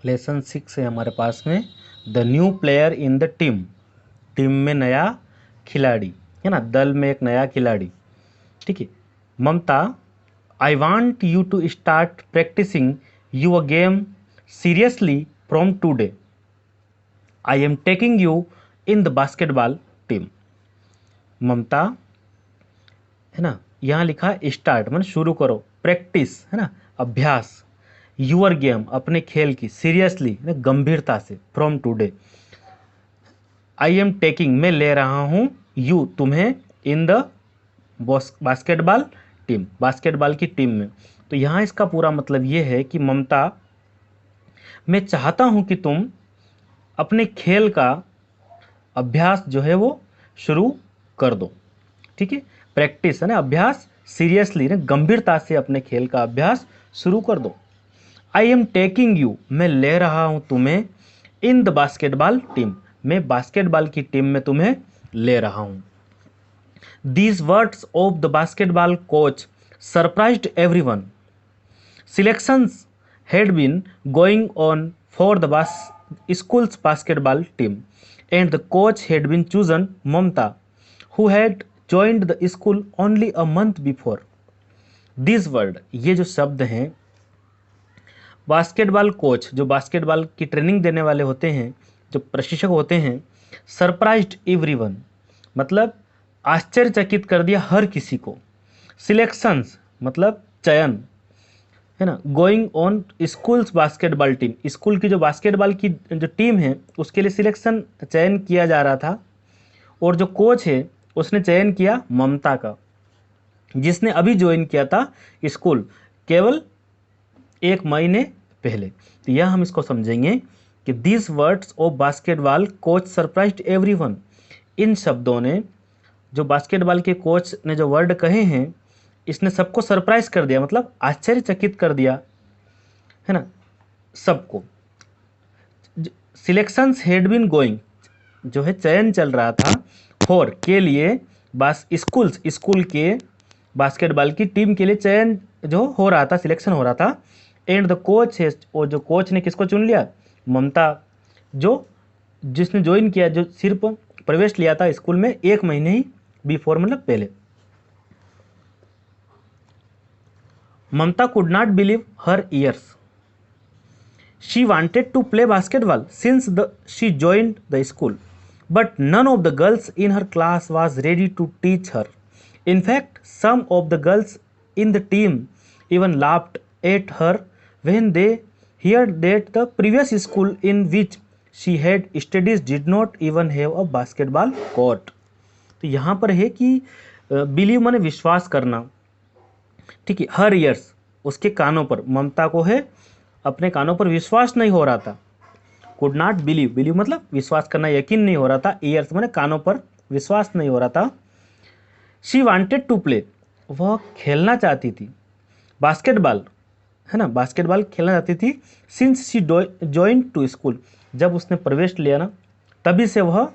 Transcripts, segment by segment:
Lesson 6 है हमारे पास में, the new player in the team. Team में नया खिलाड़ी, है ना, दल में एक नया खिलाड़ी। ठीक है। Mamata, I want you to start practising your game seriously from today. I am taking you in the basketball team. Mamata, है ना, यहाँ लिखा है स्टार्ट मतलब शुरू करो, प्रैक्टिस है ना अभ्यास, यूर गेम अपने खेल की, सीरियसली गंभीरता से, from today. I am taking मैं ले रहा हूँ, यू तुम्हें, इन द बास्केटबॉल टीम, बास्केटबॉल की टीम में। तो यहाँ इसका पूरा मतलब ये है कि ममता, मैं चाहता हूँ कि तुम अपने खेल का अभ्यास जो है वो शुरू कर दो। ठीक है, प्रैक्टिस है ना अभ्यास, सीरियसली ना गंभीरता से अपने खेल का अभ्यास शुरू कर दो। आई एम टेकिंग यू मैं ले रहा हूँ तुम्हें, इन द बास्केटबॉल टीम मैं बास्केटबॉल की टीम में तुम्हें ले रहा हूँ। These words of the basketball coach surprised everyone. Selections had been going on for the school's basketball team, and the coach had been chosen Mamta, who had joined the school only a month before. These word, ये जो शब्द हैं, basketball coach जो basketball की training देने वाले होते हैं, जो प्रशिक्षक होते हैं, सरप्राइज्ड एवरीवन मतलब आश्चर्यचकित कर दिया हर किसी को। सिलेक्शंस मतलब चयन, है ना, going on schools basketball team school की जो बास्केटबॉल की जो टीम है उसके लिए सिलेक्शन चयन किया जा रहा था, और जो कोच है उसने चयन किया ममता का, जिसने अभी ज्वाइन किया था स्कूल केवल 1 महीने पहले। तो यह हम इसको समझेंगे कि this words of basketball coach surprised everyone. इन शब्दों ने, जो बास्केटबॉल के कोच ने जो वर्ड कहे हैं, इसने सबको सरप्राइज कर दिया मतलब आश्चर्यचकित कर दिया, है ना, सबको। सिलेक्शंस हैड बीन गोइंग जो है चयन चल रहा था, फॉर के लिए, स्कूल के बास्केटबॉल की टीम के लिए चयन जो हो रहा था, सिलेक्शन हो रहा था। एंड द कोच है, और जो कोच ने किसको चुन लिया, ममता, जो जिसने ज्वाइन किया, जो सिर्फ प्रवेश लिया था स्कूल में 1 महीने ही बिफोर मतलब पहले। Mamata could not believe her ears. She wanted to play basketball since she joined the school, but none of the girls in her class was ready to teach her. In fact, some of the girls in the team even laughed at her when they heard that the previous school in which she had studied did not even have a basketball court. तो यहाँ पर है कि believe माने विश्वास करना। ठीक है, हर ईयर्स उसके कानों पर, ममता को है अपने कानों पर विश्वास नहीं हो रहा था। कुड नॉट बिलीव मतलब विश्वास करना, यकीन नहीं हो रहा था, ईयर्स माने कानों पर विश्वास नहीं हो रहा था। शी वांटेड टू प्ले वह खेलना चाहती थी, बास्केटबॉल है ना, बास्केटबॉल खेलना चाहती थी। Since she join to school जब उसने प्रवेश लिया ना, तभी से वह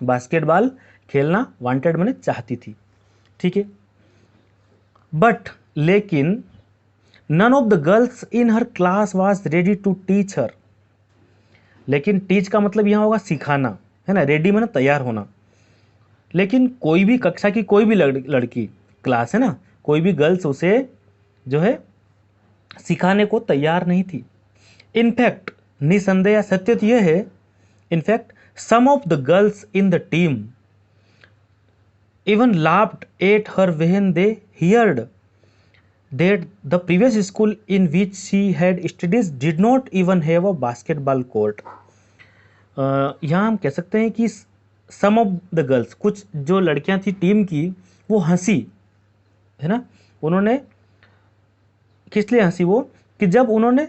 बास्केटबॉल खेलना वांटेड माने चाहती थी। ठीक है, बट लेकिन none of the girls in her class was ready to teach her. लेकिन टीच का मतलब यहाँ होगा सिखाना, है ना, रेडी माने तैयार होना। लेकिन कोई भी कक्षा की कोई भी लड़की, क्लास है ना, कोई भी गर्ल्स उसे जो है सिखाने को तैयार नहीं थी। इनफैक्ट निसंदेह सत्य तो यह है, in fact some of the girls in the team even laughed at her when they heard that the previous school in which she had studied did not even have a basketball court. यहाँ हम कह सकते हैं कि सम of the girls, कुछ जो लड़कियां थी टीम की, वो हंसी, है ना, उन्होंने किस लिए हंसी, वो कि जब उन्होंने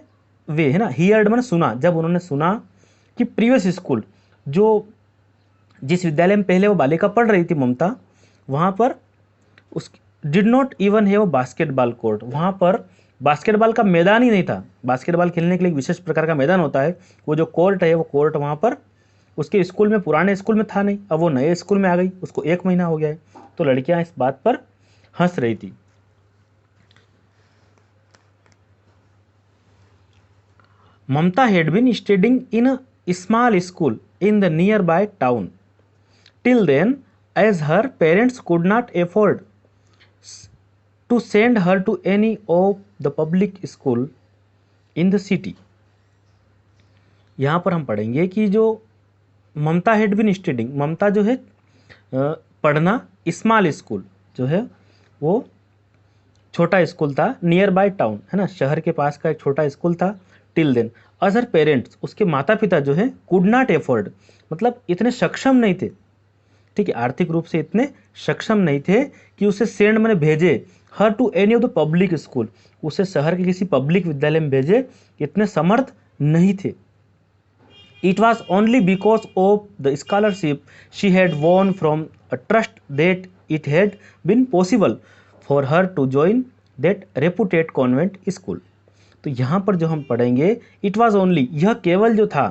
वे है ना हियर्ड मैंने सुना, जब उन्होंने सुना कि प्रीवियस स्कूल जो जिस विद्यालय में पहले वो बालिका पढ़ रही थी ममता, वहाँ पर उस did not even have basketball court, वहाँ पर बास्केटबॉल का मैदान ही नहीं था। बास्केटबॉल खेलने के लिए एक विशेष प्रकार का मैदान होता है, वो जो कोर्ट है वो कोर्ट वहाँ पर उसके स्कूल में, पुराने स्कूल में था नहीं, अब वो नए स्कूल में आ गई, उसको 1 महीना हो गया है। तो लड़कियाँ इस बात पर हंस रही थी। Mamata had been studying in a small school in the nearby town till then, as her parents could not afford to send her to any of the public school in the city. यहाँ पर हम पढ़ेंगे कि जो ममता had been studying, ममता जो है पढ़ना, small school जो है वो छोटा स्कूल था, नियर बाय टाउन है ना, शहर के पास का एक छोटा स्कूल था। टिल देन अदर पेरेंट्स, उसके माता पिता जो है कुड नॉट एफोर्ड, मतलब इतने सक्षम नहीं थे, ठीक है, आर्थिक रूप से इतने सक्षम नहीं थे कि उसे सेंड मैंने भेजे her to any of the public school, उसे शहर के किसी पब्लिक विद्यालय में भेजे, इतने समर्थ नहीं थे। It was only because of the scholarship she had won from a trust that it had been possible for her to join that reputed convent school. तो यहाँ पर जो हम पढ़ेंगे, इट वॉज ओनली, यह केवल जो था,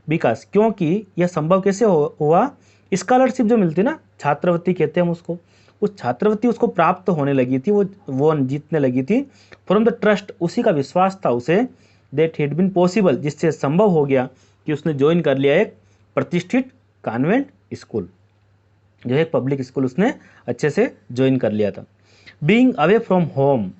बिकॉज क्योंकि, यह संभव कैसे हुआ, स्कॉलरशिप जो मिलती ना, छात्रवृत्ति कहते हैं हम उसको, उस छात्रवृत्ति उसको प्राप्त होने लगी थी, वो जीतने लगी थी फ्रॉम द ट्रस्ट, उसी का विश्वास था उसे, दैट हैड बीन पॉसिबल, जिससे संभव हो गया कि उसने ज्वाइन कर लिया एक प्रतिष्ठित कॉन्वेंट स्कूल, जो है पब्लिक स्कूल उसने अच्छे से ज्वाइन कर लिया था। Being away from home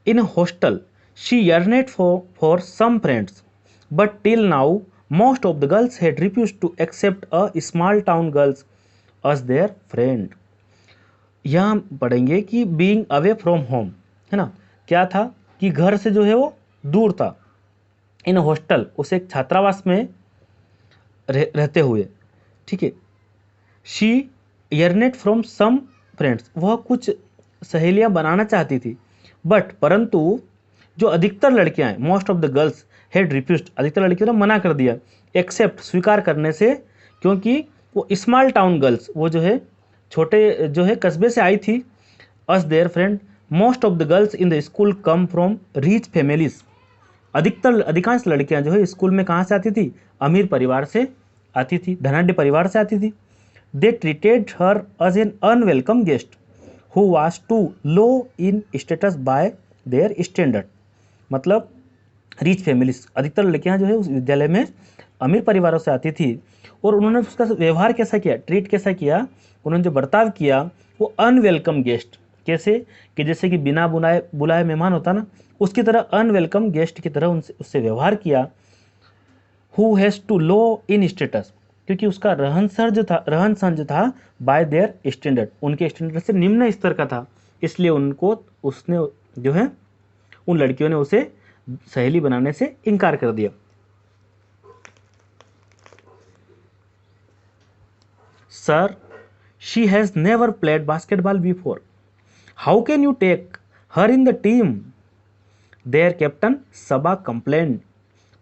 in hostel she yearned for some friends, but till now most of the girls had refused to accept a small town girls as their friend. यहाँ पढ़ेंगे कि being away from home है ना, क्या था कि घर से जो है वो दूर था, इन हॉस्टल, उसे एक छात्रावास में रहते हुए, ठीक है, she yearned from some friends, वह कुछ सहेलियां बनाना चाहती थी, बट परंतु जो अधिकतर लड़कियां हैं, most of the girls had refused, अधिकतर लड़कियों ने मना कर दिया, एक्सेप्ट, स्वीकार करने से, क्योंकि वो स्मॉल टाउन गर्ल्स, वो जो है छोटे जो है कस्बे से आई थी, as their friend, most of the girls in the school come from rich families, अधिकांश लड़कियां जो है स्कूल में कहाँ से आती थी, अमीर परिवार से आती थी, धनाढ्य परिवार से आती थी। They treated her as an unwelcome guest who was too low in status by their standard, मतलब रिच फैमिलीज, अधिकतर लड़कियां जो है उस विद्यालय में अमीर परिवारों से आती थी, और उन्होंने उसका व्यवहार कैसा किया, ट्रीट कैसा किया, उन्होंने जो बर्ताव किया वो अनवेलकम गेस्ट, कैसे कि जैसे कि बिना बुलाए मेहमान होता ना, उसकी तरह अनवेलकम गेस्ट की तरह उससे व्यवहार किया। Who has too low in status, क्योंकि उसका रहन सहन जो था बाय देयर स्टैंडर्ड, उनके स्टैंडर्ड से निम्न स्तर का था, इसलिए उसने जो है उन लड़कियों ने उसे सहेली बनाने से इनकार कर दिया। Sir, she has never played basketball before, how can you take her in the team, their captain Saba complaint.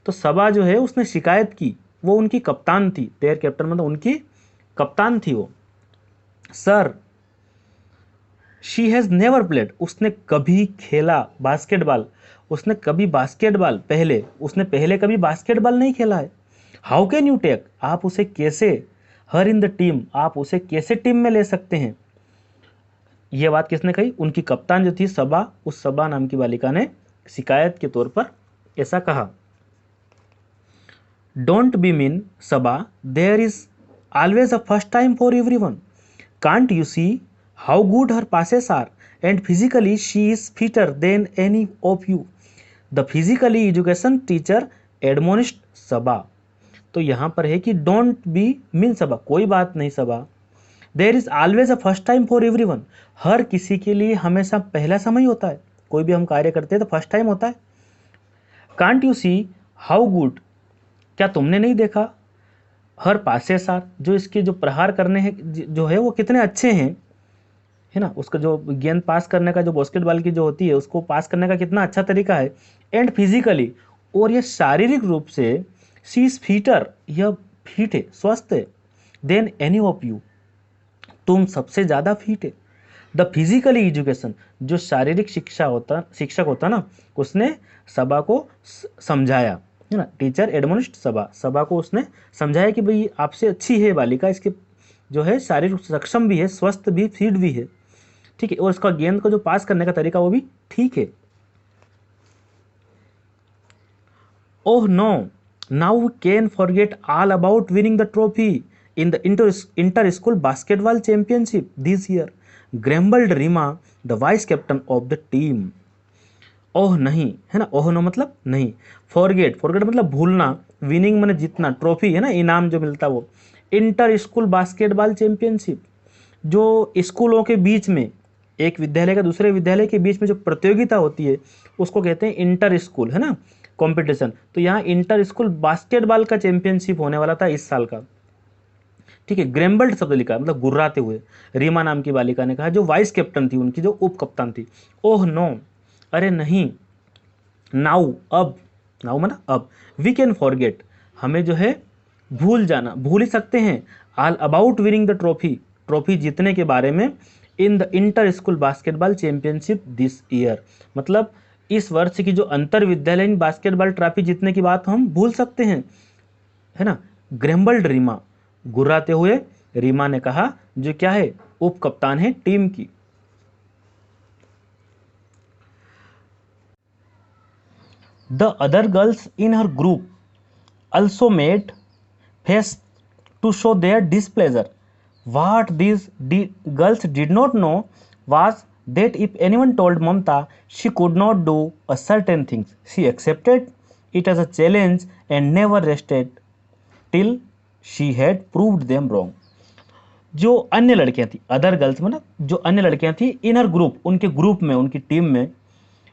तो सबा जो है उसने शिकायत की, वो उनकी कप्तान थी, देयर कैप्टन मतलब उनकी कप्तान थी वो। Sir, she has never played, उसने कभी खेला बास्केटबॉल, उसने पहले कभी बास्केटबॉल नहीं खेला है। हाउ कैन यू टेक, आप उसे कैसे, हर इन द टीम, आप उसे कैसे टीम में ले सकते हैं। ये बात किसने कही, उनकी कप्तान जो थी सबा, उस सबा नाम की बालिका ने शिकायत के तौर पर ऐसा कहा। Don't be mean Saba, there is always a first time for everyone, can't you see how good her passes are, and physically she is fitter than any of you, the physically education teacher admonished सबा। तो यहाँ पर है कि don't be mean सबा, कोई बात नहीं Saba, there is always a first time for everyone, हर किसी के लिए हमेशा पहला समय होता है, कोई भी हम कार्य करते हैं तो फर्स्ट टाइम होता है। Can't you see how good, क्या तुमने नहीं देखा, हर पासेस आर, जो इसके जो प्रहार करने हैं जो है वो कितने अच्छे हैं, है ना, उसका जो गेंद पास करने का, जो बास्केटबॉल की जो होती है उसको पास करने का कितना अच्छा तरीका है। एंड फिजिकली, और यह शारीरिक रूप से, शी इज फिटर, यह फिट है, स्वस्थ है, देन एनी ऑफ यू, तुम सबसे ज़्यादा फिट है। द फिजिकली एजुकेशन, जो शारीरिक शिक्षक होता ना, उसने सबा को समझाया, है ना, टीचर एडमोनिस्ट सबा को उसने समझाया कि भाई आपसे अच्छी है बालिका, इसके जो है शारीरिक सक्षम भी है, स्वस्थ भी, फिट भी है, ठीक है, और इसका गेंद को जो पास करने का तरीका वो भी ठीक है। Oh no, now we can forget all about winning the trophy in the inter school basketball championship this year, grumbled Reema the vice captain of the team. Oh नहीं, है ना, ओह नो मतलब नहीं, फॉरगेट, फॉरगेट मतलब भूलना, winning मैंने जीतना, trophy है ना, इनाम जो मिलता वो, इंटर स्कूल बास्केटबॉल चैंपियनशिप, जो स्कूलों के बीच में, एक विद्यालय का दूसरे विद्यालय के बीच में जो प्रतियोगिता होती है उसको कहते हैं इंटर स्कूल, है ना, कंपटीशन। तो यहाँ इंटर स्कूल बास्केटबॉल का चैंपियनशिप होने वाला था इस साल का, ठीक है। ग्रैम्बल्ड शब्द लिखा है, मतलब गुर्राते हुए, रीमा नाम की बालिका ने कहा, जो वाइस कैप्टन थी, उनकी जो उप कप्तान थी। ओह नो, अरे नहीं, नाउ अब, नाउ माना अब, वी कैन फॉरगेट, हमें जो है भूल जाना, भूल ही सकते हैं, all about winning the trophy, trophy जीतने के बारे में, इन the inter school basketball championship this year, मतलब इस वर्ष की जो अंतर विद्यालयीन बास्केटबॉल ट्रॉफी जीतने की बात हम भूल सकते हैं, है ना। ग्रैम्बल्ड रीमा, गुर्राते हुए रीमा ने कहा, जो क्या है, उप कप्तान है टीम की। The other girls in her group also made face to show their displeasure. What these girls did not know was that if anyone told Mamta she could not do a certain things, she accepted it as a challenge and never rested till she had proved them wrong. जो अन्य लड़कियां थी, other girls मतलब जो अन्य लड़कियां थी, inner group, उनके ग्रुप में, उनकी टीम में,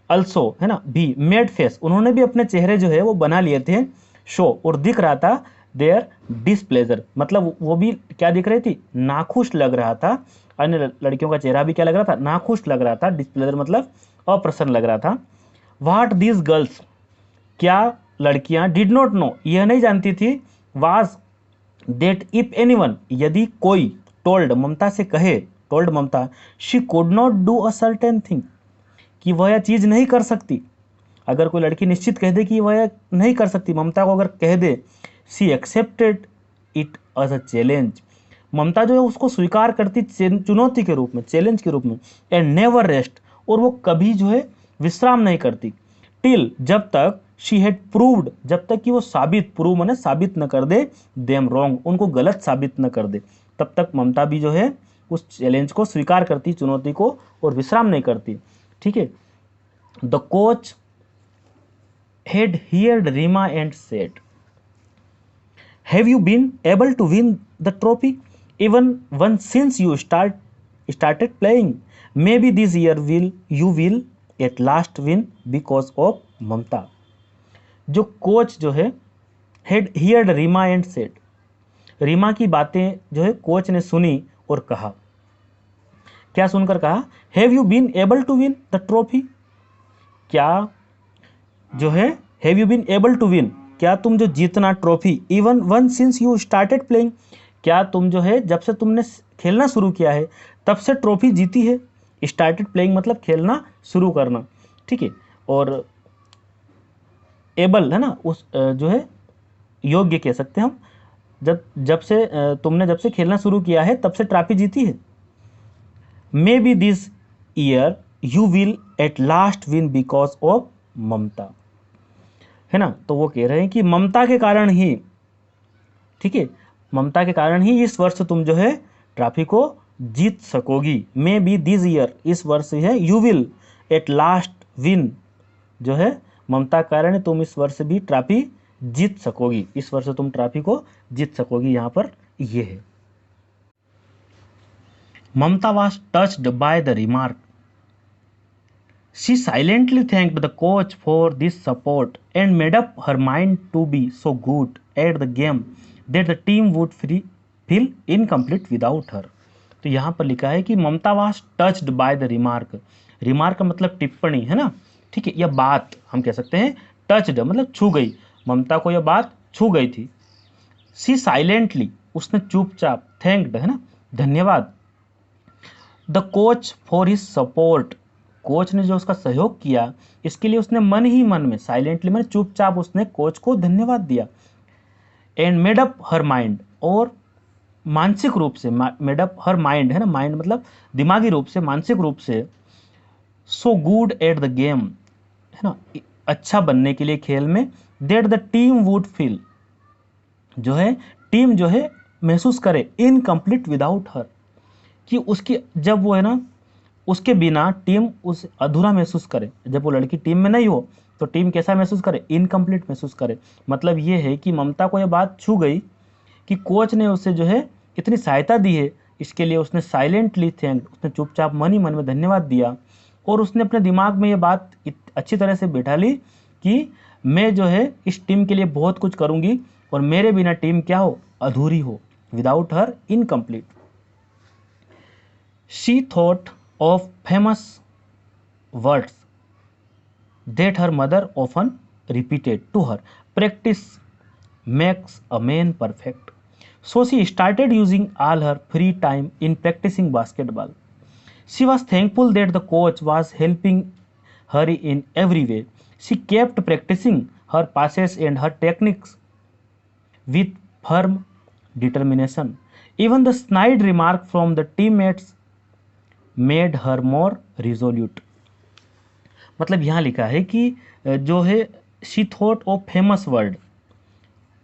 अल्सो है ना, भी मेड फेस, उन्होंने भी अपने चेहरे जो है वो बना लिए थे, शो, और दिख रहा था देयर डिसप्लेजर, मतलब वो भी क्या दिख रही थी, नाखुश लग रहा था। अन्य लड़कियों का चेहरा भी क्या लग रहा था, नाखुश लग रहा था, डिसप्लेजर मतलब अप्रसन्न लग रहा था। व्हाट दीज गर्ल्स, क्या लड़कियां, डिड नॉट नो, यह नहीं जानती थी, वाज दैट इफ एनीवन, यदि कोई, टोल्ड ममता से कहे, told Mamta, she could not do a certain thing, कि वह यह चीज नहीं कर सकती, अगर कोई लड़की निश्चित कह दे कि वह यह नहीं कर सकती, ममता को अगर कह दे, she accepted it as a challenge, Mamata जो है उसको स्वीकार करती चुनौती के रूप में, चैलेंज के रूप में, एंड नेवर रेस्ट, और वो कभी जो है विश्राम नहीं करती, टिल, जब तक, शी हैड प्रूव्ड, जब तक कि वो साबित, प्रूव माने साबित न कर दे, देम रॉन्ग, उनको गलत साबित न कर दे, तब तक ममता भी जो है उस चैलेंज को स्वीकार करती, चुनौती को, और विश्राम नहीं करती, ठीक है। The coach had heard Rima and said, have you been able to win the trophy even once since you started playing? Maybe this year you will at last win because of Mamta. जो coach जो है had heard Rima and said, Reema की बातें जो है coach ने सुनी और कहा, क्या सुनकर कहा, have you been able to win the trophy, क्या जो है, have you been able to win, क्या तुम जो जीतना trophy, even one since you started playing, क्या तुम जो है जब से तुमने खेलना शुरू किया है तब से ट्रॉफी जीती है, स्टार्टेड प्लेइंग मतलब खेलना शुरू करना, ठीक है। और एबल है ना, उस जो है योग्य कह सकते हैं हम, जब से तुमने जब से खेलना शुरू किया है तब से ट्रॉफी जीती है। May be this year you will at last win because of Mamata, है ना, तो वो कह रहे हैं कि ममता के कारण ही, ठीक है, ममता के कारण ही इस वर्ष तुम जो है ट्रॉफी को जीत सकोगी। मे बी दिस ईयर, इस वर्ष है, you will at last win, जो है ममता के कारण तुम इस वर्ष भी ट्रॉफी जीत सकोगी, इस वर्ष तुम ट्रॉफी को जीत सकोगी, यहाँ पर ये है। ममता was touched by the remark. She silently thanked the coach for this support and made up her mind to be so good at the game that the team would feel incomplete without her. तो यहाँ पर लिखा है कि ममता was touched by the remark. Remark का मतलब टिप्पणी, है ना, ठीक है, यह बात हम कह सकते हैं, टच्ड मतलब छू गई, ममता को यह बात छू गई थी। सी साइलेंटली, उसने चुपचाप, थैंक्ड है ना, धन्यवाद, the coach for his support, coach ने जो उसका सहयोग किया इसके लिए उसने मन ही मन में, साइलेंटली मैंने चुपचाप, उसने कोच को धन्यवाद दिया। And made up her mind, और मानसिक रूप से, मेड अप हर माइंड है ना, माइंड मतलब दिमागी रूप से, मानसिक रूप से, so good at the game, है ना, अच्छा बनने के लिए खेल में, that the team would feel, जो है टीम जो है महसूस करे, इनकम्प्लीट विदाउट हर, कि उसकी जब वो है ना उसके बिना टीम उस अधूरा महसूस करे। जब वो लड़की टीम में नहीं हो तो टीम कैसा महसूस करे, इनकम्प्लीट महसूस करे। मतलब ये है कि ममता को यह बात छू गई कि कोच ने उसे जो है इतनी सहायता दी है, इसके लिए उसने साइलेंटली थैंक, उसने चुपचाप मन ही मन में धन्यवाद दिया, और उसने अपने दिमाग में ये बात अच्छी तरह से बैठा ली कि मैं जो है इस टीम के लिए बहुत कुछ करूँगी, और मेरे बिना टीम क्या हो, अधूरी हो, without her incomplete. She thought of famous words that her mother often repeated to her. Practice makes a man perfect. So she started using all her free time in practicing basketball. She was thankful that the coach was helping her in every way. She kept practicing her passes and her techniques with firm determination. Even the snide remark from the teammates made her more resolute. मतलब यहाँ लिखा है कि जो है she thought of famous word,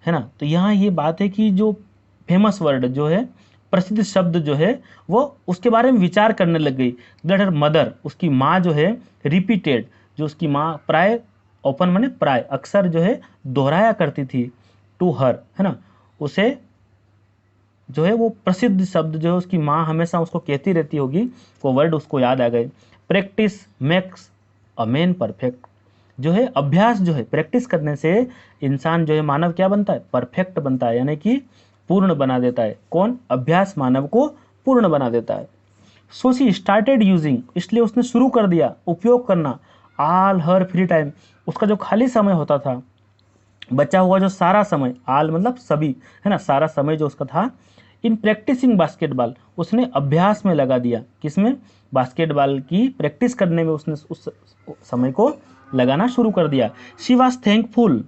है ना, तो यहाँ ये बात है कि जो फेमस वर्ड जो है, प्रसिद्ध शब्द जो है, वो उसके बारे में विचार करने लग गई। दैट हर मदर, उसकी माँ जो है, रिपीटेड, जो उसकी माँ प्राय, ओपन माने प्राय, अक्सर जो है दोहराया करती थी, टू हर, है ना, उसे जो है वो प्रसिद्ध शब्द जो है उसकी माँ हमेशा उसको कहती रहती होगी, वो वर्ड उसको याद आ गए। Practice makes a man perfect, जो है अभ्यास जो है, प्रैक्टिस करने से इंसान जो है मानव क्या बनता है, परफेक्ट बनता है, यानी कि पूर्ण बना देता है। कौन, अभ्यास मानव को पूर्ण बना देता है। सो शी स्टार्टेड यूजिंग, इसलिए उसने शुरू कर दिया उपयोग करना, ऑल हर फ्री टाइम, उसका जो खाली समय होता था, बचा हुआ जो सारा समय, आल मतलब सभी, है ना, सारा समय जो उसका था, इन प्रैक्टिसिंग बास्केटबॉल, उसने अभ्यास में लगा दिया। किसमें, बास्केटबॉल की प्रैक्टिस करने में उसने उस समय को लगाना शुरू कर दिया। शी वॉज थैंकफुल,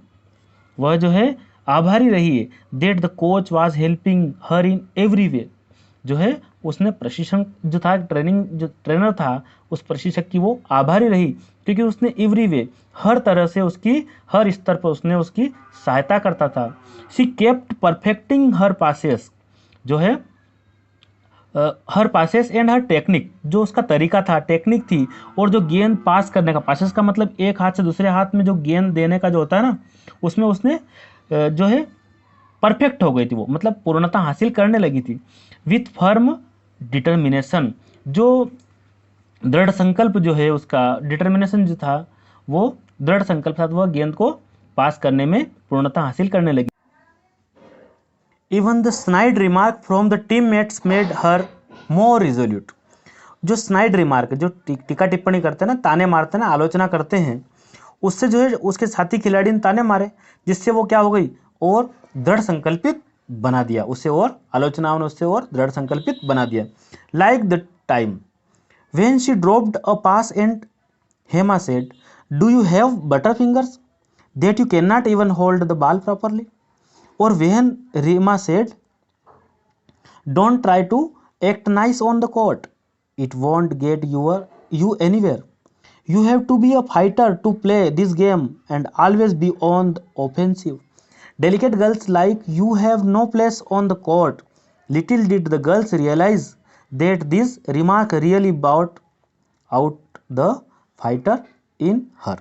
वह जो है आभारी रही है, that the coach was helping her in every way, जो है उसने प्रशिक्षण जो था, जो ट्रेनर था, उस प्रशिक्षक की वो आभारी रही, क्योंकि उसने एवरी वे, हर तरह से उसकी, हर स्तर पर उसने उसकी सहायता करता था। She kept perfecting her passes, जो है हर पासेस एंड हर टेक्निक, जो उसका तरीका था, टेक्निक थी, और जो गेंद पास करने का, पासेस का मतलब एक हाथ से दूसरे हाथ में जो गेंद देने का जो होता है ना, उसमें उसने जो है परफेक्ट हो गई थी, वो मतलब पूर्णता हासिल करने लगी थी। विथ फर्म डिटर्मिनेशन, जो दृढ़ संकल्प जो है, उसका डिटर्मिनेशन जो था, वो दृढ़ संकल्प था, वह गेंद को पास करने में पूर्णता हासिल करने लगी। Even the snide remark from the teammates made her more resolute, जो स्नाइड रिमार्क, जो टीका टिप्पणी करते हैं ना, ताने मारते हैं ना, आलोचना करते हैं, उससे जो है उसके साथी खिलाड़ी ने ताने मारे, जिससे वो क्या हो गई, और दृढ़ संकल्पित बना दिया उसे, और आलोचनाओं ने उससे और दृढ़ संकल्पित बना दिया। Like the time when she dropped a pass and Hema said, do you have butter fingers that you can not even hold the ball properly, or when Rima said, don't try to act nice on the court, it won't get you anywhere, you have to be a fighter to play this game and always be on the offensive, delicate girls like you have no place on the court. Little did the girls realize that this remark really brought out the fighter in her.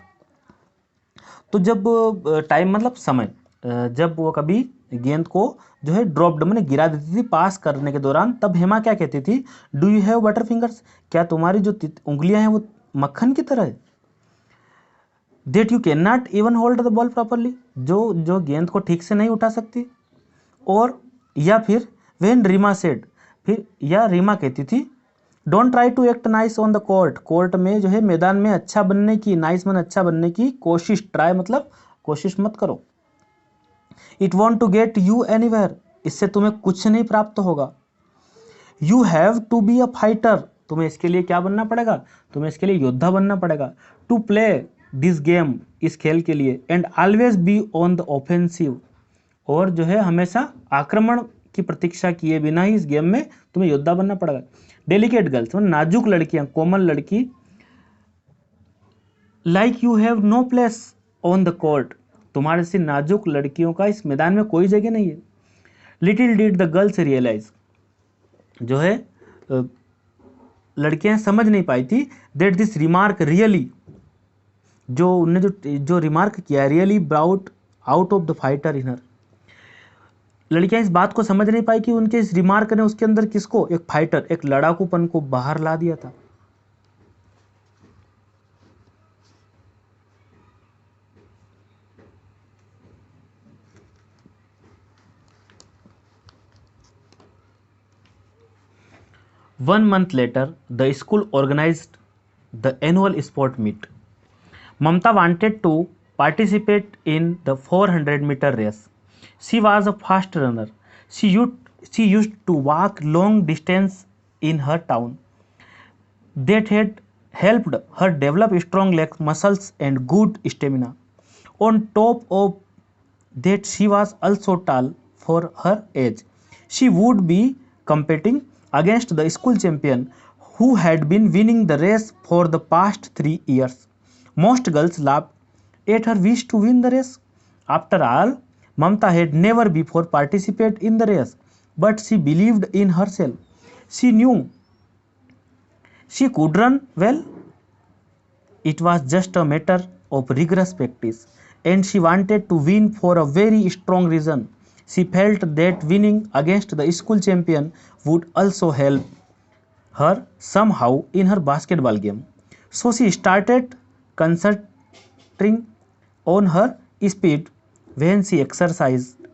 तो जब time मतलब समय, जब वो कभी गेंद को जो है ड्रॉप्ड मैंने गिरा देती थी पास करने के दौरान, तब हेमा क्या कहती थी, do you have butter fingers, क्या तुम्हारी जो उंगलियां हैं वो मक्खन की तरह है। That you can not even hold the ball properly, जो गेंद को ठीक से नहीं उठा सकती। और या फिर व्हेन रीमा सेड, फिर या रीमा कहती थी, don't try to act nice on the court, court में जो है मैदान में अच्छा बनने की, नाइस मन अच्छा बनने की कोशिश, ट्राई मतलब कोशिश मत करो। It won't to get you anywhere, इससे तुम्हें कुछ नहीं प्राप्त होगा। You have to be a fighter, तुम्हें इसके लिए क्या बनना पड़ेगा, तुम्हें इसके लिए योद्धा बनना पड़ेगा। टू प्ले दिस गेम, इस खेल के लिए। And always be on the offensive, और जो है हमेशा आक्रमण की प्रतीक्षा किए बिना ही इस गेम में तुम्हें योद्धा बनना पड़ेगा। डेलिकेट गर्ल्स, नाजुक लड़कियां, कोमल लड़की, like you have no place on the court, तुम्हारे सी नाजुक लड़कियों का इस मैदान में कोई जगह नहीं है। Little did the girls realise, जो है लड़कियां समझ नहीं पाई थी, दैट दिस रिमार्क रियली, जो उनने जो रिमार्क किया, really brought out of the fighter in her. लड़कियां इस बात को समझ नहीं पाई कि उनके इस रिमार्क ने उसके अंदर किसको, एक फाइटर, एक लड़ाकूपन को बाहर ला दिया था। One month later, the school organized the annual sport meet. Mamta wanted to participate in the 400-meter race. She was a fast runner. She used to walk long distance in her town. That had helped her develop strong leg muscles and good stamina. On top of that, she was also tall for her age. She would be competing against the school champion who had been winning the race for the past 3 years. Most girls laughed at her wish to win the race. After all, Mamta had never before participated in the race, but she believed in herself. She knew she could run well. It was just a matter of rigorous practice, and she wanted to win for a very strong reason. She felt that winning against the school champion would also help her somehow in her basketball game. So she started concentrating on her speed when she exercised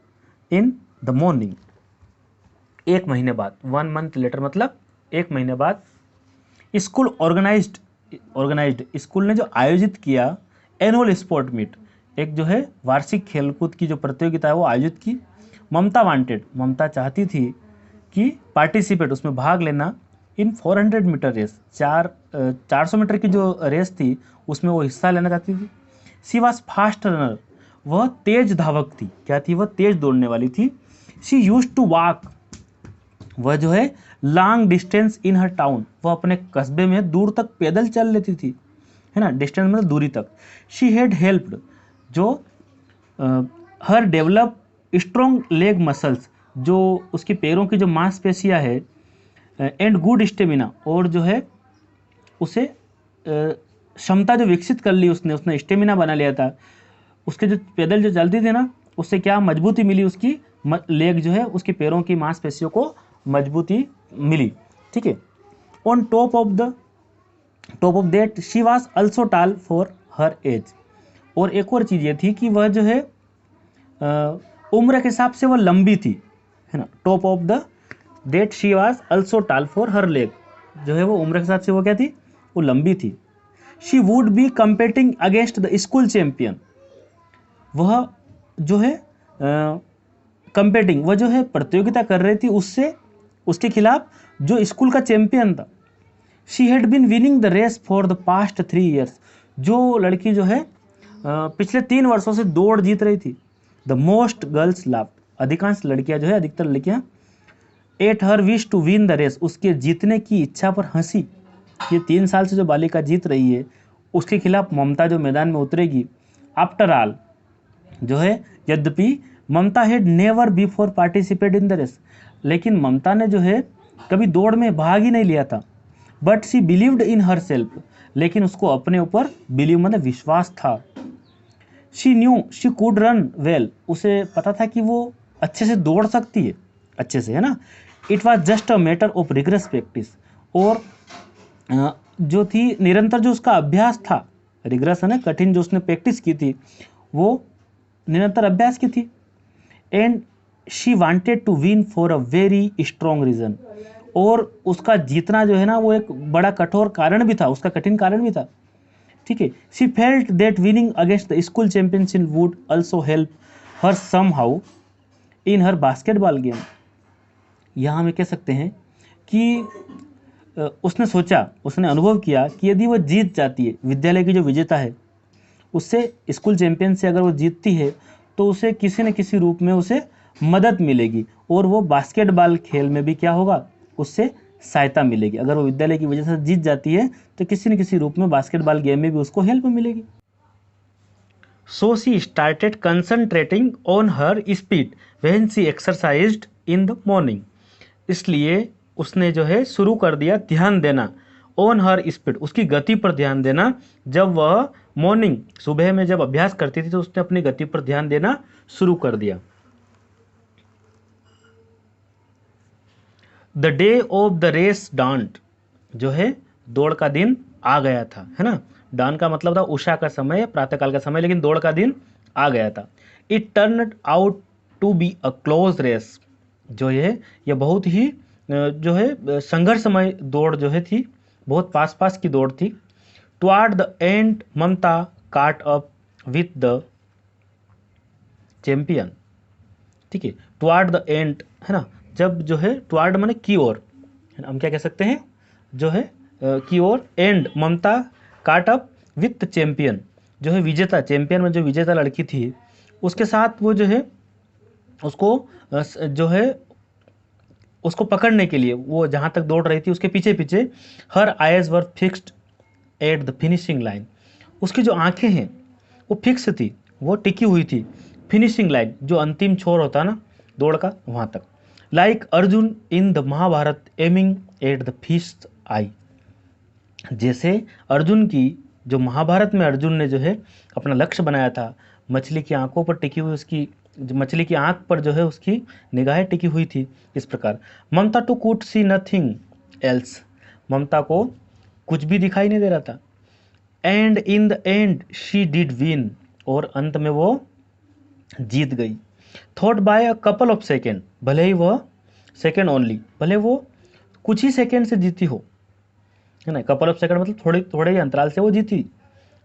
in the morning. एक महीने बाद, 1 month later मतलब एक महीने बाद, school organised school ने जो आयोजित किया एनुअल स्पोर्ट मीट, एक जो है वार्षिक खेलकूद की जो प्रतियोगिता है वो आयोजित की। ममता चाहती थी कि पार्टिसिपेट, उसमें भाग लेना, इन 400 मीटर रेस, 400 मीटर की जो रेस थी उसमें वो हिस्सा लेना चाहती थी। शी वॉज फास्ट रनर, वह तेज धावक थी। क्या थी? वह तेज दौड़ने वाली थी। शी यूज्ड टू वॉक, वह जो है long distance in her town, वह अपने कस्बे में दूर तक पैदल चल लेती थी, है ना, डिस्टेंस मतलब दूरी तक। शी हैड हेल्प्ड, जो हर डेवलप स्ट्रॉन्ग लेग मसल्स, जो उसकी पैरों की जो मांसपेशियां है, एंड गुड स्टेमिना, और जो है उसे क्षमता जो विकसित कर ली उसने स्टेमिना बना लिया था। उसके जो पैदल जो चलती थी ना, उससे क्या मजबूती मिली, उसकी लेग जो है, उसकी पैरों की मांसपेशियों को मजबूती मिली। ठीक है। On top of that she was also tall for her age, और एक और चीज़ ये थी कि वह जो है उम्र के हिसाब से वह लंबी थी, है ना। Top of the that she was also tall for her leg, जो है वो उम्र के हिसाब से वो क्या थी, वो लंबी थी। She would be competing against the school champion, वह जो है कंपेटिंग, वह जो है प्रतियोगिता कर रही थी उससे, उसके खिलाफ जो स्कूल का चैंपियन था। She had been winning the race for the past 3 years, जो लड़की जो है पिछले 3 वर्षों से दौड़ जीत रही थी। द मोस्ट गर्ल्स लाफ्ड, अधिकांश लड़कियां जो है, अधिकतर लड़कियां, at her wish to win the race, उसके जीतने की इच्छा पर हंसी। ये 3 साल से जो बालिका जीत रही है, उसके खिलाफ ममता जो मैदान में उतरेगी। आफ्टर ऑल, जो है, यद्यपि Mamata had never before participate in the race, लेकिन ममता ने जो है कभी दौड़ में भाग ही नहीं लिया था। But she believed in her self, लेकिन उसको अपने ऊपर बिलीव मतलब विश्वास था। She knew she could run well, उसे पता था कि वो अच्छे से दौड़ सकती है, अच्छे से, है ना। It was just a matter of rigorous practice, और जो थी निरंतर जो उसका अभ्यास था, रिगरस है ना, कठिन जो उसने प्रैक्टिस की थी, वो निरंतर अभ्यास की थी। And she wanted to win for a very strong reason, और उसका जीतना जो है ना, वो एक बड़ा कठोर कारण भी था, उसका कठिन कारण भी था। ठीक है। She felt that winning against the school championship would also help her somehow in her basketball game. यहाँ हम कह सकते हैं कि उसने सोचा, उसने अनुभव किया कि यदि वह जीत जाती है, विद्यालय की जो विजेता है उससे, स्कूल चैंपियन से अगर वो जीतती है, तो उसे किसी न किसी रूप में उसे मदद मिलेगी, और वो बास्केटबॉल खेल में भी क्या होगा, उससे सहायता मिलेगी। अगर वो विद्यालय की वजह से जीत जाती है तो किसी न किसी रूप में बास्केटबॉल गेम में भी उसको हेल्प मिलेगी। So she started concentrating on her speed when she exercised in the morning. इसलिए उसने जो है शुरू कर दिया ध्यान देना ऑन हर स्पीड, उसकी गति पर ध्यान देना, जब वह मॉर्निंग सुबह में जब अभ्यास करती थी तो उसने अपनी गति पर ध्यान देना शुरू कर दिया। The day of the race dawned, जो है दौड़ का दिन आ गया था, है ना। डान का मतलब था उषा का समय, प्रातःकाल का समय, लेकिन दौड़ का दिन आ गया था। It turn out to be a close race, जो ये बहुत ही जो है संघर्षमय दौड़ जो है थी, बहुत पास पास की दौड़ थी। टुवार्ड द एंड ममता काट अप विथ द चैंपियन, ठीक है। टुवार्ड द एंड, है ना, जब जो है टुवार्ड माने की ओर, है ना, हम क्या कह सकते हैं, जो है की ओर, एंड ममता काट अप विथ चैंपियन, जो है विजेता, चैंपियन में जो विजेता लड़की थी उसके साथ वो जो है उसको जो है उसको पकड़ने के लिए वो जहाँ तक दौड़ रही थी उसके पीछे पीछे, her eyes were fixed at the finishing line, उसकी जो आंखें हैं वो फिक्स थी, वो टिकी हुई थी फिनिशिंग लाइन, जो अंतिम छोर होता है ना दौड़ का, वहाँ तक। Like Arjun in the Mahabharata aiming at the fish eye, जैसे अर्जुन की, जो महाभारत में अर्जुन ने जो है अपना लक्ष्य बनाया था, मछली की आंखों पर टिकी हुई उसकी, जो मछली की आंख पर जो है उसकी निगाहें टिकी हुई थी, इस प्रकार। Mamata too could see nothing else, Mamata को कुछ भी दिखाई नहीं दे रहा था। And in the end she did win, और अंत में वो जीत गई। Thought by a couple of second, भले ही वह सेकेंड ओनली, भले वो कुछ ही सेकेंड से जीती हो, है ना, कपल ऑफ सेकंड मतलब थोड़े थोड़े ही अंतराल से वो जीती।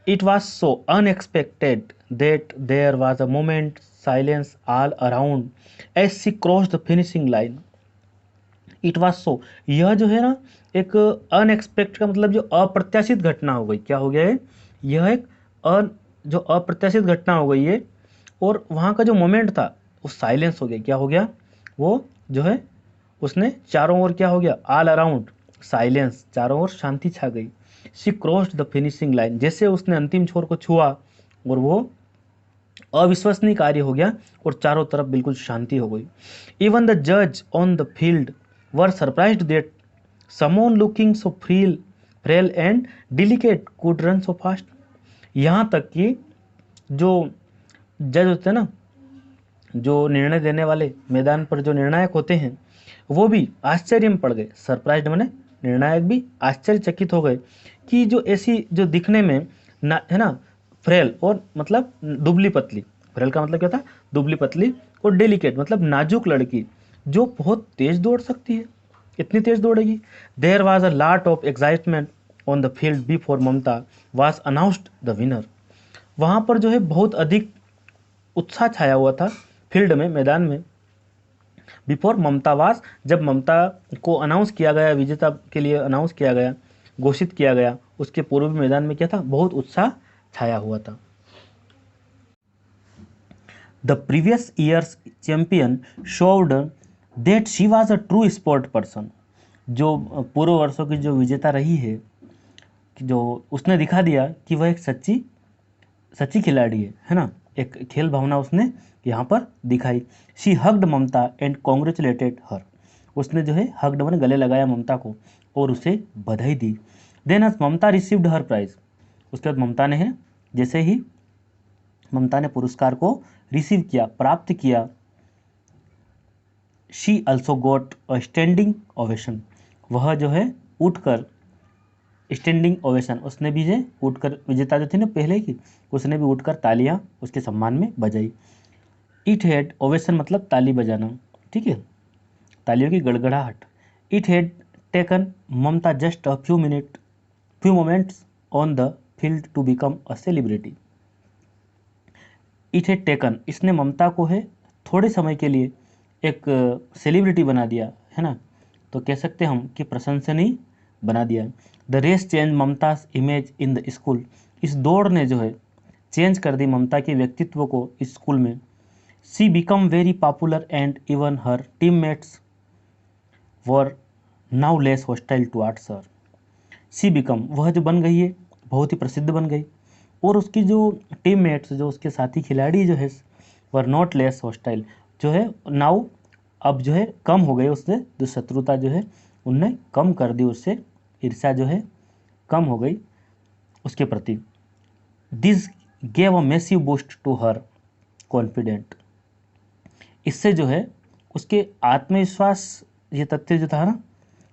It was so unexpected that there was a moment silence all around as she cross the finishing line. It was so, यह जो है ना एक अनएक्सपेक्ट का मतलब जो अप्रत्याशित घटना हो गई, क्या हो गया है, यह एक जो अप्रत्याशित घटना हो गई है, और वहाँ का जो मोमेंट था वो साइलेंस हो गया, क्या हो गया, वो जो है उसने चारों ओर क्या हो गया, ऑल अराउंड साइलेंस, चारों ओर शांति छा गई। She crossed the finishing line, जैसे उसने अंतिम छोर को छुआ और वो अविश्वसनीय कार्य हो गया और चारों तरफ बिल्कुल शांति हो गई। इवन द जज on the field were surprised that someone looking so frail and delicate could run so fast, यहाँ तक कि जो जज होते हैं ना, जो निर्णय देने वाले मैदान पर जो निर्णायक होते हैं, वो भी आश्चर्य में पड़ गए। सरप्राइज्ड माने निर्णायक भी आश्चर्यचकित हो गए कि जो ऐसी जो दिखने में ना, है ना, फ्रेल और मतलब दुबली पतली, फ्रेल का मतलब क्या था, दुबली पतली, और डेलिकेट मतलब नाजुक लड़की जो बहुत तेज दौड़ सकती है, इतनी तेज दौड़ेगी। There was a lot of excitement on the field before Mamta was announced the winner, वहाँ पर जो है बहुत अधिक उत्साह छाया हुआ था फील्ड में, मैदान में, बिफोर ममतावास, जब ममता को अनाउंस किया गया, विजेता के लिए अनाउंस किया गया, घोषित किया गया, उसके पूर्व मैदान में क्या था, बहुत उत्साह छाया हुआ था। The previous years champion showed that she was a true sport person, जो पूर्व वर्षों की जो विजेता रही है, जो उसने दिखा दिया कि वह एक सच्ची सच्ची खिलाड़ी है ना, एक खेल भावना उसने यहाँ पर दिखाई। She hugged Mamata and congratulated her, उसने जो है हग्ड मैंने गले लगाया ममता को और उसे बधाई दी। देन एज ममता रिसीव्ड हर प्राइज, उसके बाद ममता ने है, जैसे ही ममता ने पुरस्कार को रिसीव किया, प्राप्त किया, she also got a standing ovation, वह जो है उठकर स्टैंडिंग ओवेशन, उसने भी जो उठकर, विजेता जो थी ना पहले की, उसने भी उठकर तालियां उसके सम्मान में बजाई। इट हैड, ओवेशन मतलब ताली बजाना, ठीक है, तालियों की गड़गड़ाहट। It had taken Mamta just a few moments on the field to become a celebrity. It had taken, इसने ममता को है थोड़े समय के लिए एक सेलिब्रिटी बना दिया, है ना, तो कह सकते हैं हम कि प्रशंसनीय बना दिया। The race change Mamta's image in the school, इस दौड़ ने जो है चेंज कर दी ममता के व्यक्तित्व को स्कूल में। She become very popular and even her teammates were now less hostile towards her. She become, वह जो बन गई है बहुत ही प्रसिद्ध बन गई, और उसकी जो टीममेट्स, जो उसके साथी खिलाड़ी जो है, वर नॉट लेस हॉस्टाइल, जो है नाउ अब जो है कम हो गई, उससे जो शत्रुता जो है उनने कम कर दी, उससे ईर्ष्या जो है कम हो गई उसके प्रति। This gave a massive boost to her confident, इससे जो है उसके आत्मविश्वास, ये तथ्य जो था ना,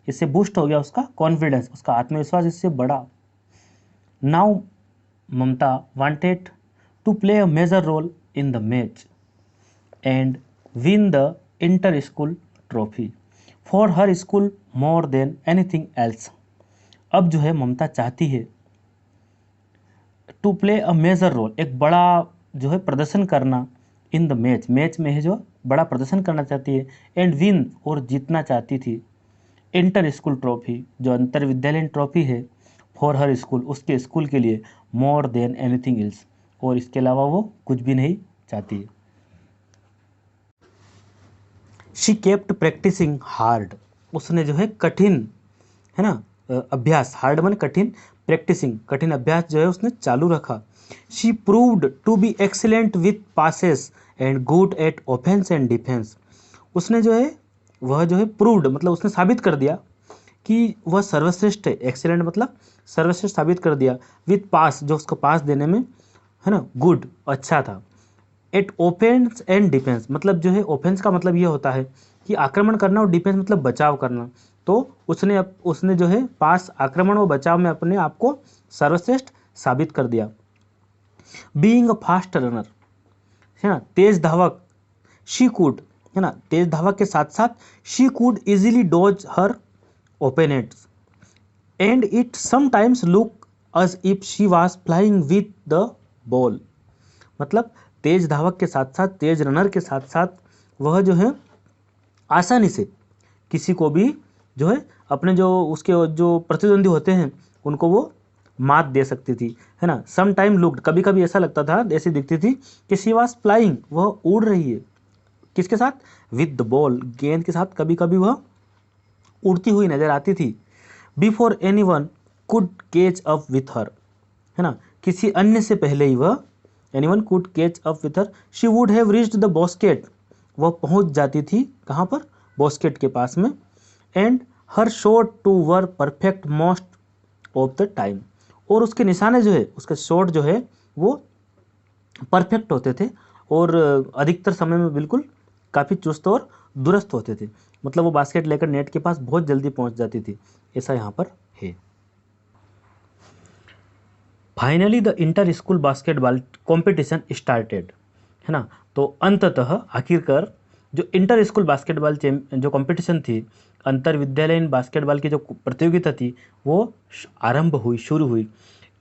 इससे बूस्ट हो गया उसका कॉन्फिडेंस, उसका आत्मविश्वास इससे बढ़ा। Now Mamta wanted to play a major role in the match and win the inter school trophy for her school more than anything else. अब जो है ममता चाहती है to play a major role, एक बड़ा जो है प्रदर्शन करना, इन द मैच, मैच में है जो बड़ा प्रदर्शन करना चाहती है, एंड विन, और जीतना चाहती थी, इंटर स्कूल ट्रॉफी, जो अंतर विद्यालयीन ट्रॉफी है, फॉर हर स्कूल, उसके स्कूल के लिए, मोर देन एनीथिंग एल्स, और इसके अलावा वो कुछ भी नहीं चाहती है। शी केप्ट प्रैक्टिसिंग हार्ड, उसने जो है कठिन, है ना, अभ्यास, हार्ड माने कठिन, प्रैक्टिसिंग कठिन अभ्यास जो है उसने चालू रखा। She proved to be excellent with passes and good at offence and defence, उसने जो है वह जो है प्रूव्ड मतलब उसने साबित कर दिया कि वह सर्वश्रेष्ठ है, एक्सीलेंट मतलब सर्वश्रेष्ठ साबित कर दिया, विथ पास, जो उसको पास देने में, है ना, गुड, अच्छा था, एट ओफेंस एंड डिफेंस, मतलब जो है ओफेंस का मतलब ये होता है कि आक्रमण करना, और डिफेंस मतलब बचाव करना, तो उसने जो है पास, आक्रमण और बचाव में अपने आप को सर्वश्रेष्ठ साबित कर दिया। बीइंग अ फास्ट रनर, है ना, तेज धावक, शी कूड, है ना, तेज धावक के साथ साथ she could easily dodge her opponents and it sometimes look as if she was flying with the ball, मतलब तेज धावक के साथ साथ, तेज रनर के साथ साथ वह जो है आसानी से किसी को भी जो है अपने जो उसके जो प्रतिद्वंदी होते हैं उनको वो मात दे सकती थी, है ना। सम टाइम लुक्ड, कभी कभी ऐसा लगता था, ऐसी दिखती थी कि शी वाज फ्लाइंग, वह उड़ रही है, किसके साथ, विद द बॉल, गेंद के साथ कभी कभी वह उड़ती हुई नजर आती थी। Before any one could catch up with her, है ना, किसी अन्य से पहले ही वह, any one could catch up with her, she would have reached the basket, वह पहुंच जाती थी कहाँ पर, बॉस्केट के पास में, and her shot too were perfect most of the time, और उसके निशाने जो है, उसके शॉट जो है वो परफेक्ट होते थे, और अधिकतर समय में बिल्कुल काफ़ी चुस्त और दुरुस्त होते थे, मतलब वो बास्केट लेकर नेट के पास बहुत जल्दी पहुंच जाती थी, ऐसा यहाँ पर है। Finally the inter school basketball competition started, है ना, तो अंततः आखिरकार जो इंटर स्कूल बास्केटबॉल जो कंपटीशन थी, अंतर विद्यालयीन बास्केटबॉल की जो प्रतियोगिता थी वो आरंभ हुई, शुरू हुई।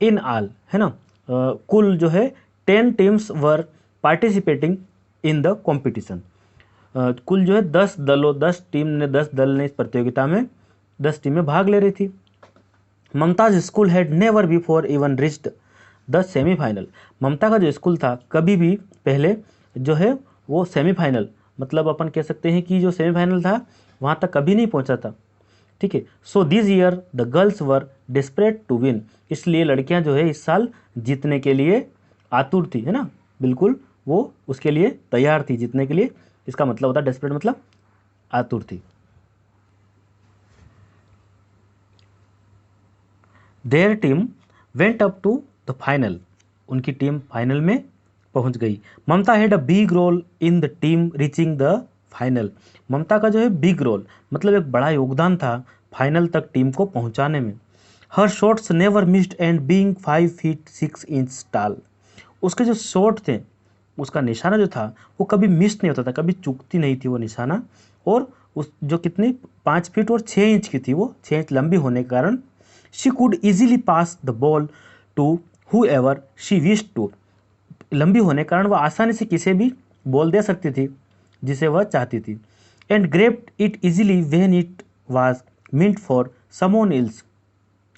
इन ऑल, है ना, कुल जो है 10 teams were participating in the competition, कुल जो है 10 दलों, 10 दल ने इस प्रतियोगिता में 10 टीमें भाग ले रही थी। Mamata's school had never before even reached the semifinal, Mamata का जो स्कूल था कभी भी पहले जो है वो सेमीफाइनल, मतलब अपन कह सकते हैं कि जो सेमीफाइनल था वहाँ तक कभी नहीं पहुँचा था, ठीक है। So this year the girls were desperate to win, इसलिए लड़कियां जो है इस साल जीतने के लिए आतुर थी, है ना, बिल्कुल वो उसके लिए तैयार थी जीतने के लिए, इसका मतलब होता है डेस्परेट मतलब आतुर थी। Their team went up to the final, उनकी टीम फाइनल में पहुंच गई। Mamata had a big role in the team reaching the final, Mamata का जो है बिग रोल मतलब एक बड़ा योगदान था फाइनल तक टीम को पहुंचाने में। Her shots never missed and being 5 feet 6 inch tall, उसके जो शॉट थे, उसका निशाना जो था वो कभी मिस नहीं होता था, कभी चूकती नहीं थी वो निशाना, और उस जो कितनी 5 फीट और 6 इंच की थी, वो 6 इंच लंबी होने के कारण she could easily pass the ball to whoever she wish to, लंबी होने के कारण वह आसानी से किसे भी बॉल दे सकती थी जिसे वह चाहती थी। And grabbed it easily when it was meant for someone else,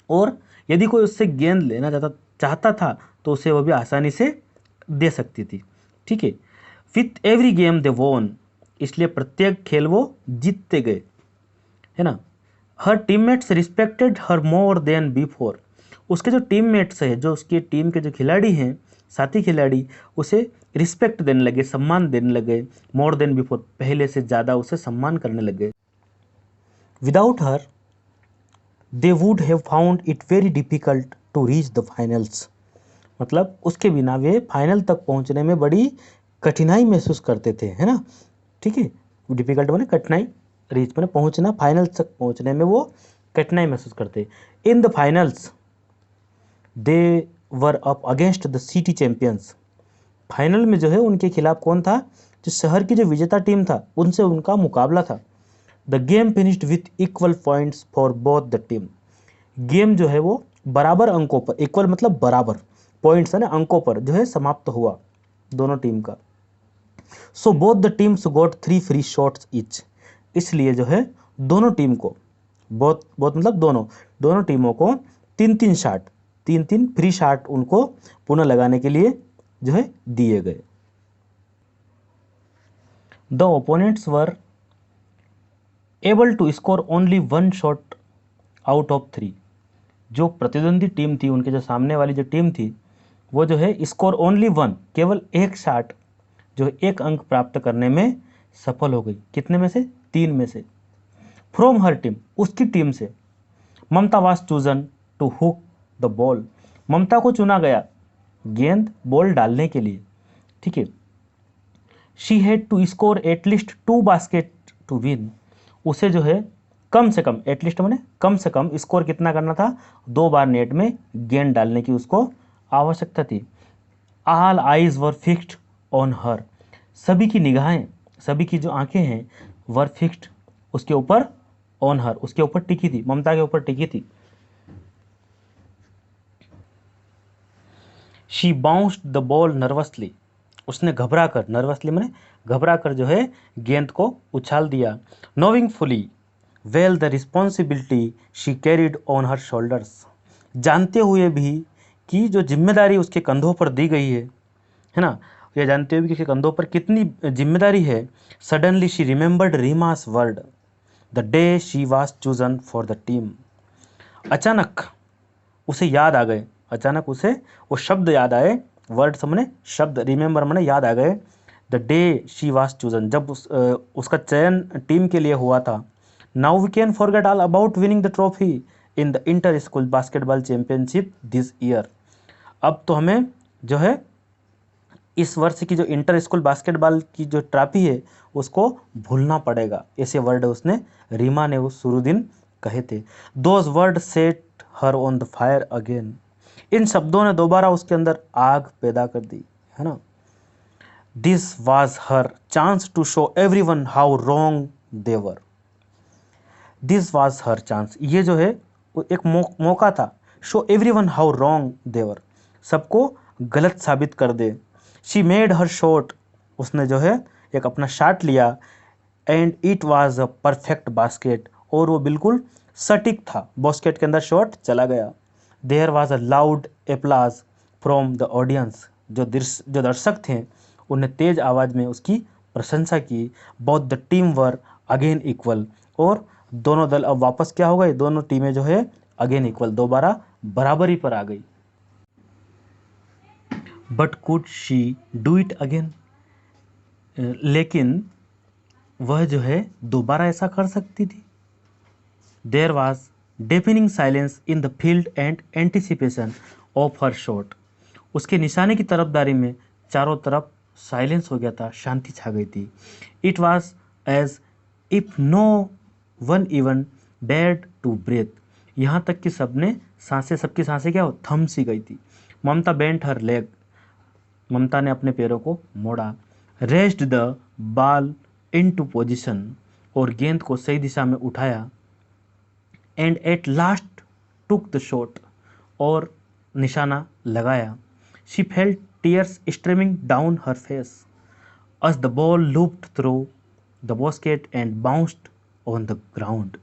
और यदि कोई उससे गेंद लेना चाहता था तो उसे वह भी आसानी से दे सकती थी, ठीक है। विथ एवरी गेम दे वोन, इसलिए प्रत्येक खेल वो जीतते गए, है ना। हर टीममेट्स रिस्पेक्टेड हर मोर देन बिफोर, उसके जो टीममेट्स है, जो उसके टीम के जो खिलाड़ी हैं, साथी खिलाड़ी, उसे रिस्पेक्ट देने लगे, सम्मान देने लगे, मोर देन बिफोर, पहले से ज़्यादा उसे सम्मान करने लगे। Without her they would have found it very difficult to reach the finals. मतलब उसके बिना वे फाइनल तक पहुंचने में बड़ी कठिनाई महसूस करते थे, है ना। ठीक है, डिफिकल्ट माने कठिनाई, रीच माने पहुंचना, फाइनल तक पहुंचने में वो कठिनाई महसूस करते। In the finals they were up against the city champions. Final में जो है उनके खिलाफ कौन था? जो शहर की जो विजेता टीम था, उनसे उनका मुकाबला था। The game finished with equal points for both the team. Game जो है वो बराबर अंकों पर, इक्वल मतलब बराबर, पॉइंट्स है ना, अंकों पर जो है समाप्त हुआ दोनों टीम का। So both the teams got 3 free shots each. इसलिए जो है दोनों टीम को, बोथ बोथ मतलब दोनों टीमों को 3-3 शॉट, 3-3 फ्री शॉट उनको पुनः लगाने के लिए जो है दिए गए। The opponents were able to score only 1 shot out of 3। जो प्रतिद्वंदी टीम थी, उनके जो सामने वाली जो टीम थी, वो जो है स्कोर ओनली 1, केवल एक शॉट जो एक अंक प्राप्त करने में सफल हो गई। कितने में से? 3 में से। फ्रॉम हर टीम, उसकी टीम से। Mamata was chosen to hook the ball. Mamata को चुना गया गेंद बॉल डालने के लिए। ठीक है। She had to score at least 2 basket to win. उसे जो है कम से कम, एटलीस्ट मैंने कम से कम स्कोर कितना करना था? 2 बार नेट में गेंद डालने की उसको आवश्यकता थी। All eyes were fixed on her. सभी की निगाहें, सभी की जो आंखें हैं, वर फिक्स्ड उसके ऊपर, ऑन हर उसके ऊपर टिकी थी, ममता के ऊपर टिकी थी। She bounced the ball nervously. उसने घबरा कर, नर्वसली मैंने घबरा कर जो है गेंद को उछाल दिया। नोविंग fully well the responsibility she carried on her shoulders. जानते हुए भी कि जो जिम्मेदारी उसके कंधों पर दी गई है ना, यह जानते हुए कि उसके कंधों पर कितनी जिम्मेदारी है। Suddenly she remembered Reema's word the day she was chosen for the team. अचानक उसे याद आ गए, अचानक उसे वो शब्द याद आए, वर्ड समझे शब्द, रिमेंबर मैंने याद आ गए। The day she was chosen, जब उसका चयन टीम के लिए हुआ था। Now we can forget all about winning the trophy in the inter school basketball championship this year. अब तो हमें जो है इस वर्ष की जो इंटर स्कूल बास्केटबॉल की जो ट्रॉफी है उसको भूलना पड़ेगा। ऐसे वर्ड उसने, रीमा ने उस शुरू दिन कहे थे। Those word set her on the fire again. इन शब्दों ने दोबारा उसके अंदर आग पैदा कर दी, है ना। This was her chance to show everyone how wrong they were. This was her chance, ये जो है एक मौका था। Show everyone how wrong they were, सबको गलत साबित कर दे। शी मेड हर शॉट, उसने जो है एक अपना शॉट लिया। And it was a perfect basket, और वो बिल्कुल सटीक था, बास्केट के अंदर शॉट चला गया। There was a loud applause from the audience. जो दर्शक थे उन्हें तेज आवाज़ में उसकी प्रशंसा की। Both the team were again equal, और दोनों दल अब वापस क्या हो गए? दोनों टीमें जो है अगेन इक्वल, दोबारा बराबरी पर आ गई। But could she do it again? लेकिन वह जो है दोबारा ऐसा कर सकती थी। There was deafening silence in the field and anticipation of her shot. उसके निशाने की तरफदारी में चारों तरफ साइलेंस हो गया था, शांति छा गई थी। It was as if no one even dared to breathe. यहाँ तक कि सबकी सांसें क्या हो, थम सी गई थी। ममता बेंट हर लेग, ममता ने अपने पैरों को मोड़ा। Raised the ball into position, और गेंद को सही दिशा में उठाया। And at last took the shot, और निशाना लगाया। She felt tears streaming down her face as the ball looped through the basket and bounced on the ground।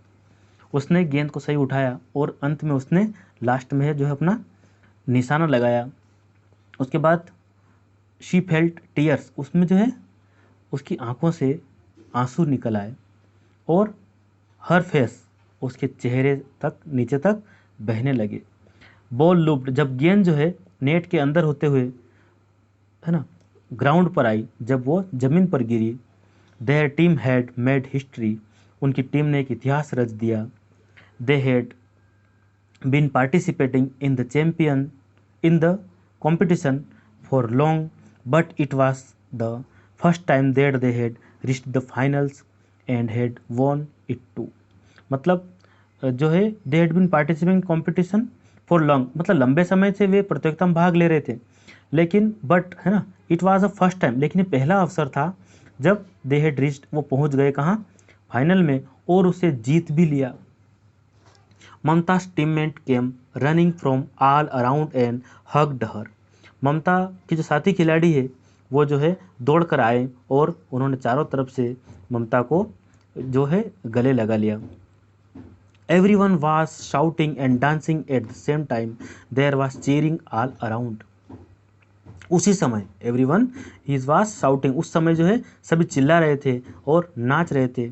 उसने गेंद को सही उठाया और अंत में उसने लास्ट में जो है अपना निशाना लगाया। उसके बाद शी फेल्ट टीयर्स, उसमें जो है उसकी आंखों से आंसू निकल आए, और हर फेस, उसके चेहरे तक नीचे तक बहने लगे। बॉल लूप्ड, जब गेंद जो है नेट के अंदर होते हुए, है ना, ग्राउंड पर आई, जब वो जमीन पर गिरी। Their team had made history, उनकी टीम ने एक इतिहास रच दिया। They had been participating in the champion in the competition for long, but it was the first time that they had reached the finals and had won it too. मतलब जो है they had been participating in competition for long, मतलब लंबे समय से वे प्रतियोगिता में भाग ले रहे थे, लेकिन बट है ना, it was a first time, लेकिन ये पहला अवसर था जब दे हैड रीच्ड, वो पहुंच गए कहाँ, फाइनल में, और उसे जीत भी लिया। ममता's teammate came running from all around and hugged her. ममता की जो साथी खिलाड़ी है वो जो है दौड़ कर आए और उन्होंने चारों तरफ से ममता को जो है गले लगा लिया। Everyone was shouting and dancing at the same time. There was cheering all around. उसी समय everyone was shouting, उस समय जो है सभी चिल्ला रहे थे और नाच रहे थे,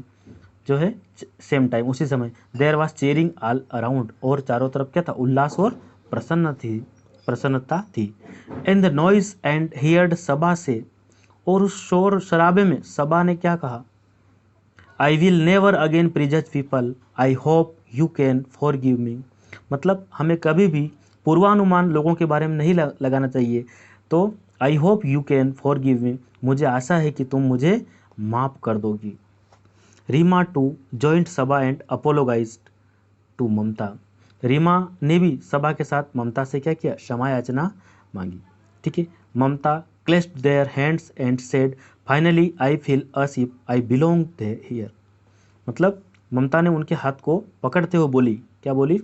जो है सेम टाइम, उसी समय। There was cheering all around, और चारों तरफ क्या था, उल्लास और प्रसन्नता थी। In the noise and heard, Saba से, और उस शोर शराबे में सबा ने क्या कहा, I will never again prejudge people, I hope you can forgive me. मतलब हमें कभी भी पूर्वानुमान लोगों के बारे में नहीं लगाना चाहिए, तो I hope you can forgive me, मुझे आशा है कि तुम मुझे माफ़ कर दोगी। Reema too joined Saba and apologised to Mamata, Reema ने भी सबा के साथ ममता से क्या किया, क्षमा याचना मांगी। ठीक है, Mamata clasped their hands and said finally I feel as if I belong here. मतलब ममता ने उनके हाथ को पकड़ते हुए बोली, क्या बोली,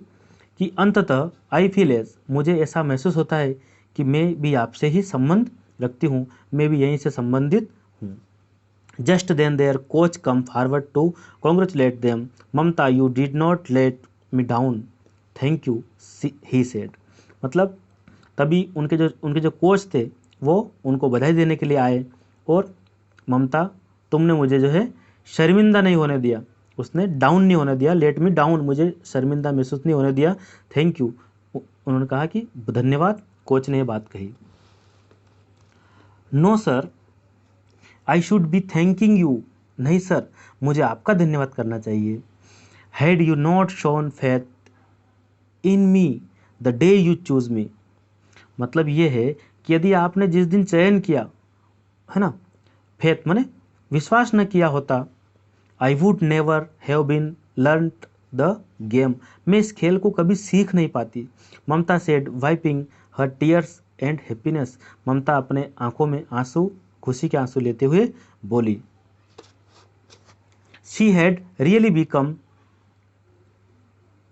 कि अंततः आई फील एज, मुझे ऐसा महसूस होता है कि मैं भी आपसे ही संबंध रखती हूँ, मैं भी यहीं से संबंधित हूँ। Just then their coach come forward to congratulate them. Mamta, you did not let me down. Thank you, he said. मतलब तभी उनके जो कोच थे वो उनको बधाई देने के लिए आए, और ममता, तुमने मुझे जो है शर्मिंदा नहीं होने दिया, उसने डाउन नहीं होने दिया, लेट मी डाउन, मुझे शर्मिंदा महसूस नहीं होने दिया, थैंक यू, उन्होंने कहा कि धन्यवाद, कोच ने ये बात कही। No sir, I should be thanking you, नहीं सर, मुझे आपका धन्यवाद करना चाहिए। Had you not shown faith in me the day you chose me, मतलब ये है कि यदि आपने जिस दिन चयन किया, है ना, फेथ माने विश्वास न किया होता, I would never have been learned the game, मैं इस खेल को कभी सीख नहीं पाती। Mamata said wiping her tears and happiness, Mamata अपने आंखों में आंसू, खुशी के आंसू लेते हुए बोली। She had really become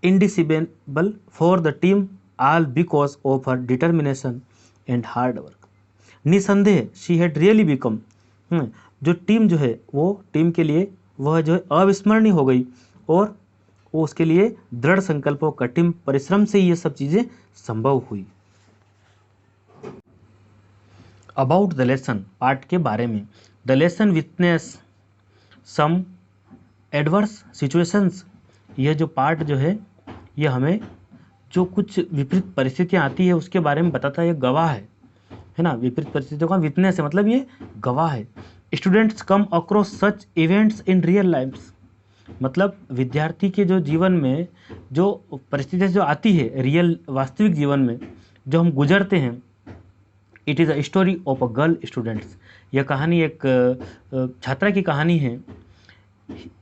indispensable for the team all because of her determination and hard work. निसंदेह शी हैड रियली बिकम, जो टीम जो है वो टीम के लिए वह जो है अविस्मरणीय हो गई, और वो उसके लिए दृढ़ संकल्प और कठिन परिश्रम से ये सब चीज़ें संभव हुई। अबाउट द लेसन, पाठ के बारे में। The lesson witness some adverse situations, यह जो पाठ जो है यह हमें जो कुछ विपरीत परिस्थितियाँ आती है उसके बारे में बताता है, ये गवाह है ना, विपरीत परिस्थितियों का विटनेस है, मतलब ये गवाह है। Students come across such events in real lifes, मतलब विद्यार्थी के जो जीवन में जो परिस्थितियाँ जो आती है रियल वास्तविक जीवन में जो हम गुजरते हैं, it is a story of a girl students, यह कहानी एक छात्रा की कहानी है।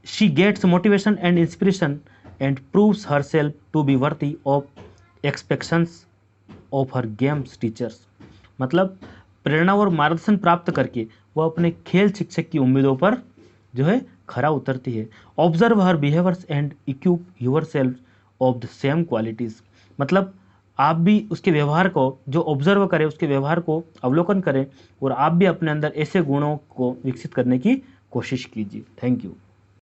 She gets motivation and inspiration and proves her self to be worthy of expectations of her games teachers, मतलब प्रेरणा और मार्गदर्शन प्राप्त करके वह अपने खेल शिक्षक की उम्मीदों पर जो है खरा उतरती है। Observe her behaviours and equip your self of the same qualities, मतलब आप भी उसके व्यवहार को जो ऑब्जर्व करें, उसके व्यवहार को अवलोकन करें, और आप भी अपने अंदर ऐसे गुणों को विकसित करने की कोशिश कीजिए। Thank you.